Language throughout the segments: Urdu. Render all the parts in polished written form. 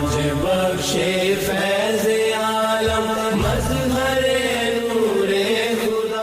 گنج بخش فیض عالم مظہر نور خدا۔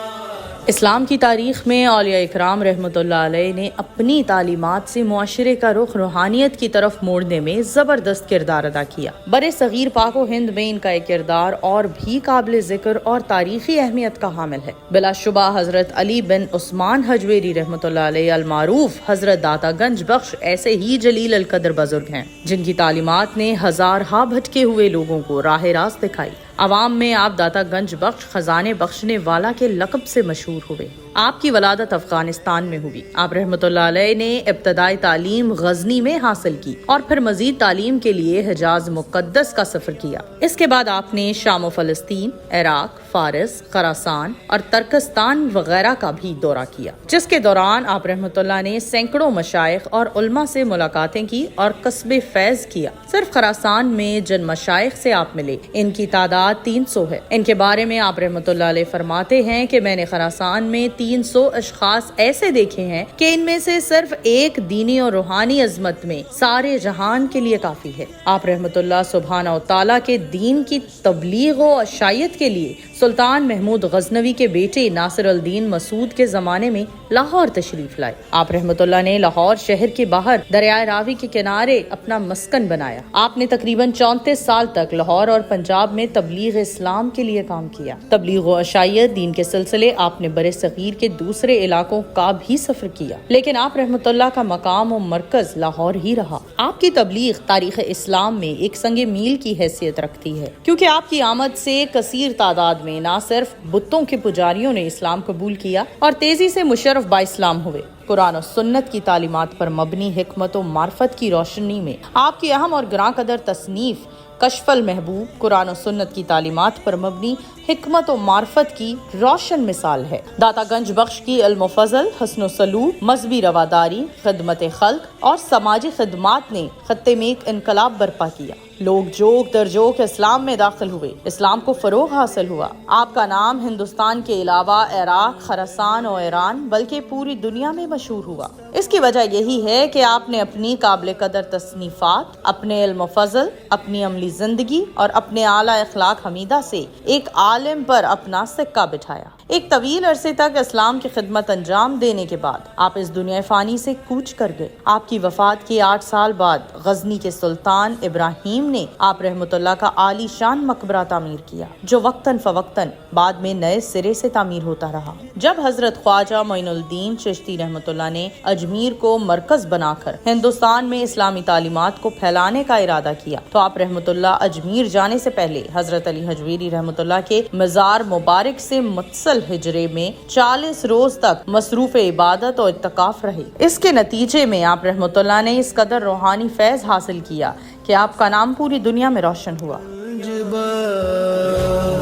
اسلام کی تاریخ میں اولیاء اکرام رحمۃ اللہ علیہ نے اپنی تعلیمات سے معاشرے کا رخ روحانیت کی طرف موڑنے میں زبردست کردار ادا کیا۔ برِ صغیر پاک و ہند میں ان کا ایک کردار اور بھی قابل ذکر اور تاریخی اہمیت کا حامل ہے۔ بلا شبہ حضرت علی بن عثمان حجویری رحمۃ اللہ علیہ المعروف حضرت داتا گنج بخش ایسے ہی جلیل القدر بزرگ ہیں جن کی تعلیمات نے ہزارہا بھٹکے ہوئے لوگوں کو راہ راست دکھائی۔ عوام میں آپ داتا گنج بخش خزانے بخشنے والا کے لقب سے مشہور ہوئے۔ آپ کی ولادت افغانستان میں ہوئی۔ آپ رحمۃ اللہ علیہ نے ابتدائی تعلیم غزنی میں حاصل کی اور پھر مزید تعلیم کے لیے حجاز مقدس کا سفر کیا۔ اس کے بعد آپ نے شام و فلسطین، عراق، فارس، خراسان اور ترکستان وغیرہ کا بھی دورہ کیا، جس کے دوران آپ رحمۃ اللہ نے سینکڑوں مشائخ اور علماء سے ملاقاتیں کی اور کسب فیض کیا۔ صرف خراسان میں جن مشائخ سے آپ ملے ان کی تعداد 300 ہے۔ ان کے بارے میں آپ رحمۃ اللہ علیہ فرماتے ہیں کہ میں نے خراسان میں 300 اشخاص ایسے دیکھے ہیں کہ ان میں سے صرف ایک دینی اور روحانی عظمت میں سارے جہان کے لیے کافی ہے۔ آپ رحمۃ اللہ سبحانہ و تعالیٰ کے دین کی تبلیغ و اشاعت کے لیے سلطان محمود غزنوی کے بیٹے ناصر الدین مسعود کے زمانے میں لاہور تشریف لائے۔ آپ رحمۃ اللہ نے لاہور شہر کے باہر دریائے راوی کے کنارے اپنا مسکن بنایا۔ آپ نے تقریباً 34 سال تک لاہور اور پنجاب میں تبلیغ اسلام کے لیے کام کیا۔ تبلیغ و اشاعت دین کے سلسلے آپ نے برِ صغیر کے دوسرے علاقوں کا بھی سفر کیا، لیکن آپ رحمۃ اللہ کا مقام و مرکز لاہور ہی رہا۔ آپ کی تبلیغ تاریخ اسلام میں ایک سنگ میل کی حیثیت رکھتی ہے، کیونکہ آپ کی آمد سے کثیر تعداد میں نہ صرف بتوں کے پجاریوں نے اسلام قبول کیا اور تیزی سے مشرف با اسلام ہوئے۔ قرآن و سنت کی تعلیمات پر مبنی حکمت و معرفت کی روشنی میں آپ کی اہم اور گراں قدر تصنیف کشف المحبوب قرآن و سنت کی تعلیمات پر مبنی حکمت و معرفت کی روشن مثال ہے۔ داتا گنج بخش کی علم و فضل، حسن و سلوک، مذہبی رواداری، خدمت خلق اور سماجی خدمات نے خطے میں ایک انقلاب برپا کیا۔ لوگ جوک در جوک اسلام میں داخل ہوئے، اسلام کو فروغ حاصل ہوا۔ آپ کا نام ہندوستان کے علاوہ عراق، خراسان اور ایران بلکہ پوری دنیا میں مشہور ہوا۔ اس کی وجہ یہی ہے کہ آپ نے اپنی قابل قدر تصنیفات، اپنے علم و فضل، اپنی عملی زندگی اور اپنے اعلیٰ اخلاق حمیدہ سے ایک عالم پر اپنا سکہ بٹھایا۔ ایک طویل عرصے تک اسلام کی خدمت انجام دینے کے بعد آپ اس دنیا فانی سے کوچ کر گئے۔ آپ کی وفات کے 8 سال بعد غزنی کے سلطان ابراہیم نے آپ رحمۃ اللہ کا عالی شان مقبرہ تعمیر کیا، جو وقتاً فوقتاً بعد میں نئے سرے سے تعمیر ہوتا رہا۔ جب حضرت خواجہ معین الدین چشتی رحمۃ اللہ نے اجمیر کو مرکز بنا کر ہندوستان میں اسلامی تعلیمات کو پھیلانے کا ارادہ کیا تو آپ رحمۃ اللہ اجمیر جانے سے پہلے حضرت علی حجویری رحمۃ اللہ کے مزار مبارک سے متصل ہجرے میں 40 روز تک مصروف عبادت اور اعتکاف رہے۔ اس کے نتیجے میں آپ رحمۃ اللہ نے اس قدر روحانی فیض حاصل کیا کہ آپ کا نام پوری دنیا میں روشن ہوا۔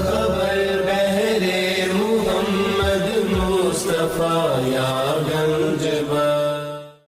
خبر بہرے محمد مصطفیٰ یا